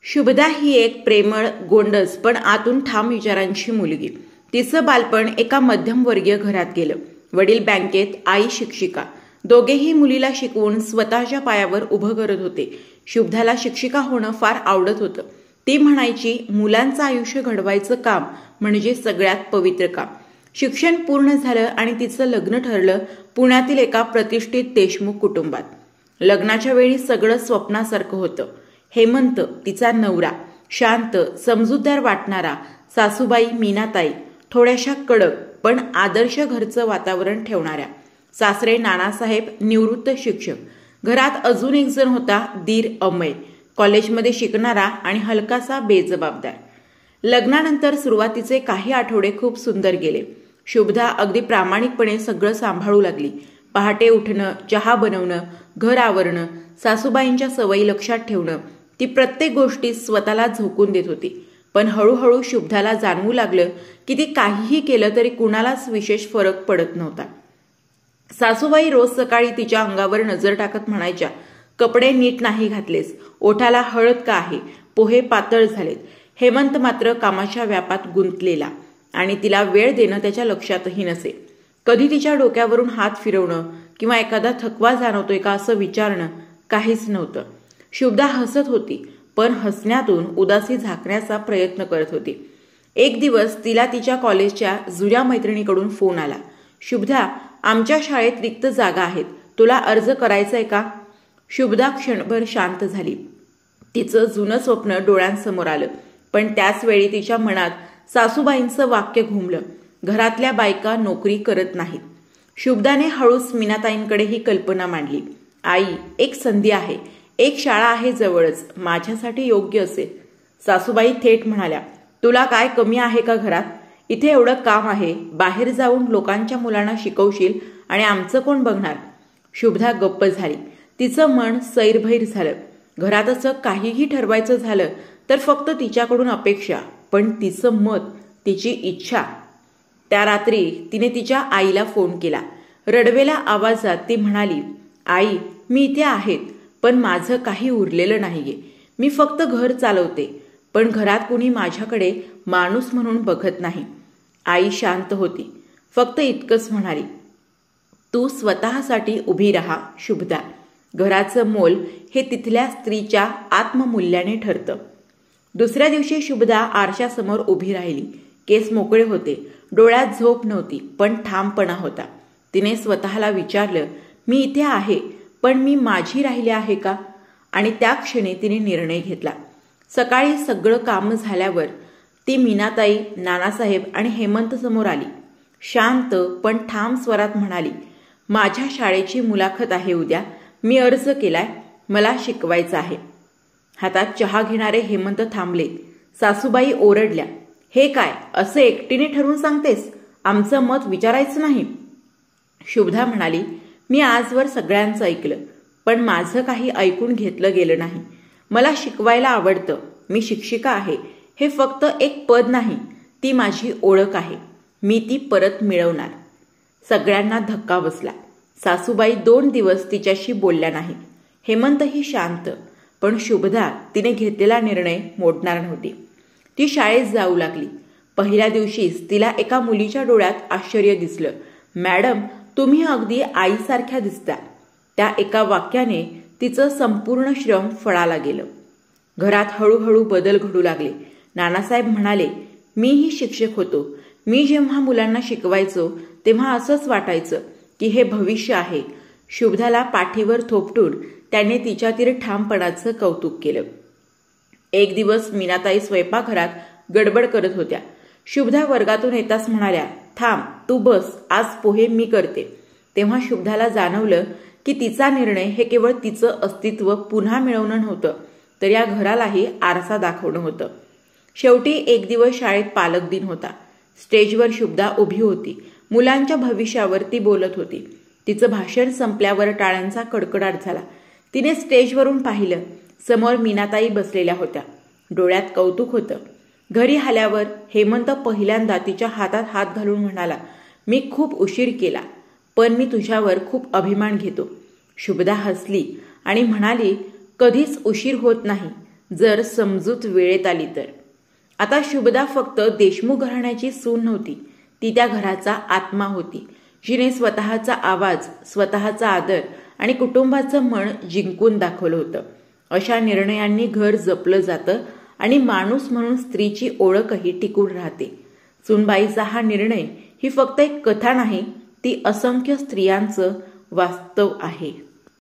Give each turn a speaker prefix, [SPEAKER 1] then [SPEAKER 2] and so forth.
[SPEAKER 1] शुभदा ही एक प्रेमळ, गोंडस पण आतून ठाम विचारांची मुलगी. तिचं बालपण एका मध्यमवर्गीय घरात गेलं. वडील बँकेत, आई शिक्षिका. दोघेही मुलीला शिकवून स्वतःच्या पायावर उभं करत होते. शुभदाला शिक्षिका होणं फार आवडत होतं. ती म्हणायची, मुलांचं आयुष्य घडवायचं काम म्हणजे सगळ्यात पवित्र काम. शिक्षण पूर्ण झालं आणि तिचं लग्न ठरलं पुण्यातील एका प्रतिष्ठित देशमुख कुटुंबात. लग्नाच्या वेळी सगळं स्वप्नासारखं होतं. हेमंत तिचा नवरा, शांत, समजूतदार वाटणारा. सासूबाई मीनाताई, थोड्याशा कडक पण आदर्श घरचं वातावरण ठेवणाऱ्या. सासरे नानासाहेब, निवृत्त शिक्षक. घरात अजून एक जण होता, दीर अमय, कॉलेजमध्ये शिकणारा आणि हलकासा बेजबाबदार. लग्नानंतर सुरुवातीचे काही आठवडे खूप सुंदर गेले. शुभदा अगदी प्रामाणिकपणे सगळं सांभाळू लागली. पहाटे उठणं, चहा बनवणं, घर आवरणं, सासूबाईंच्या सवयी लक्षात ठेवणं. ती प्रत्येक गोष्टीत स्वतःला झोकून देत होती. पण हळूहळू शुभदाला जाणवू लागलं की ती काहीही केलं तरी कुणालाच विशेष फरक पडत नव्हता. सासूबाई रोज सकाळी तिच्या अंगावर नजर टाकत म्हणायच्या, कपडे नीट नाही घातलेस, ओठाला हळद का आहे, पोहे पातळ झालेत. हेमंत मात्र कामाच्या व्यापात गुंतलेला आणि तिला वेळ देणं त्याच्या लक्षातही नसे. कधी तिच्या डोक्यावरून हात फिरवणं किंवा एखादा थकवा जाणवतोय का असं विचारणं काहीच नव्हतं. शुभदा हसत होती, पण हसण्यातून उदासी झाकण्याचा प्रयत्न करत होती. एक दिवस तिला तिच्या कॉलेजच्या जुन्या मैत्रिणीकडून फोन आला. शुभदा, आमच्या शाळेत रिक्त जागा आहेत, तुला अर्ज करायचा आहे का? शुभदा क्षणभर शांत झाली. तिचं जुनं स्वप्न डोळ्यांसमोर आलं. पण त्याच वेळी तिच्या मनात सासूबाईंचं वाक्य घुमलं, घरातल्या बायका नोकरी करत नाहीत. शुभदाने हळूच मीनाताईंकडे ही कल्पना मांडली. आई, एक संधी आहे, एक शाळा आहे जवळच, माझ्यासाठी योग्य असेल. सासूबाई थेट म्हणाल्या, तुला काय कमी आहे का घरात? इथे एवढं काम आहे, बाहेर जाऊन लोकांच्या मुलांना शिकवशील आणि आमचं कोण बघणार? शुभदा गप्प झाली. तिचं मन सैरभैर झालं. घरात असं काहीही ठरवायचं झालं तर फक्त तिच्याकडून अपेक्षा, पण तिचं मत, तिची इच्छा. त्या रात्री तिने तिच्या आईला फोन केला. रडवेल्या आवाजात ती म्हणाली, आई, मी इथे आहेत, पण माझं काही उरलेलं नाहीये. मी फक्त घर चालवते, पण घरात कुणी माझ्याकडे माणूस म्हणून बघत नाही. आई शांत होती, फक्त इतकंच म्हणाली, तू स्वतःसाठी उभी राहा शुभदा. घराचं मोल हे तिथल्या स्त्रीच्या आत्ममूल्याने ठरतं. दुसऱ्या दिवशी शुभदा आरशासमोर उभी राहिली. केस मोकळे होते, डोळ्यात झोप नव्हती, पण ठामपणा होता. तिने स्वतःला विचारलं, मी इथे आहे, पण मी माझी राहिली आहे का? आणि त्या क्षणी तिने निर्णय घेतला. सकाळी सगळं काम झाल्यावर ती मीनाताई, नानासाहेब आणि हेमंत समोर आली. शांत पण ठाम स्वरात म्हणाली, माझ्या शाळेची मुलाखत आहे उद्या, मी अर्ज केलाय, मला शिकवायचं आहे. हातात चहा घेणारे हेमंत थांबले. सासूबाई ओरडल्या, हे काय, असं एकटीने ठरवून सांगतेस? आमचं मत विचारायचं नाही? शुभदा म्हणाली, मी आजवर सगळ्यांचं ऐकलं, पण माझं काही ऐकून घेतलं गेलं नाही. मला शिकवायला आवडतं, मी शिक्षिका आहे. हे फक्त एक पद नाही, ती माझी ओळख आहे. मी ती परत मिळवणार. सगळ्यांना धक्का बसला. सासूबाई 2 दिवस तिच्याशी बोलल्या नाही. हेमंतही शांत, पण शुभदा तिने घेतलेला निर्णय मोडणार नव्हती. ती शाळेत जाऊ लागली. पहिल्या दिवशीच तिला एका मुलीच्या डोळ्यात आश्चर्य दिसलं. मॅडम, तुम्ही अगदी आईसारख्या दिसता. त्या एका वाक्याने तिचं संपूर्ण श्रम फळाला गेलं. घरात हळूहळू बदल घडू लागले. नानासाहेब म्हणाले, मीही शिक्षक होतो. मी जेव्हा मुलांना शिकवायचो तेव्हा असंच वाटायचं की हे भविष्य आहे. शुभदाला पाठीवर थोपटून त्याने तिच्यातील ठामपणाचं कौतुक केलं. एक दिवस मीनाताई स्वयंपाकघरात गडबड करत होत्या. शुभदा वर्गातून येताच म्हणाल्या, थांब, तू बस, आज पोहे मी करते. तेव्हा शुभदाला जाणवलं की तिचा निर्णय हे केवळ तिचं अस्तित्व पुन्हा मिळवणं नव्हतं, तर या घरालाही आरसा दाखवणं होतं. शेवटी एक दिवस शाळेत पालक दिन होता. स्टेजवर शुभदा उभी होती. मुलांच्या भविष्यावर ती बोलत होती. तिचं भाषण संपल्यावर टाळ्यांचा कडकडाट झाला. तिने स्टेजवरून पाहिलं. समोर मीनाताई बसलेल्या होत्या. डोळ्यात कौतुक होतं. घरी आल्यावर हेमंत पहिल्यांदा तिच्या हातात हात घालून म्हणाला, मी खूप उशीर केला, पण मी तुझ्यावर खूप अभिमान घेतो. शुभदा हसली आणि म्हणाली, कधीच उशीर होत नाही, जर समजूत वेळेत आली तर. आता शुभदा फक्त देशमुख घराण्याची सून नव्हती, ती त्या घराचा आत्मा होती, जिने स्वतःचा आवाज, स्वतःचा आदर आणि कुटुंबाचं मन जिंकून दाखवलं होतं. अशा निर्णयांनी घर जपलं जातं आणि माणूस म्हणून स्त्रीची ओळखही टिकून राहते. सुनबाईचा हा निर्णय ही फक्त एक कथा नाही, ती असंख्य स्त्रियांचं वास्तव आहे.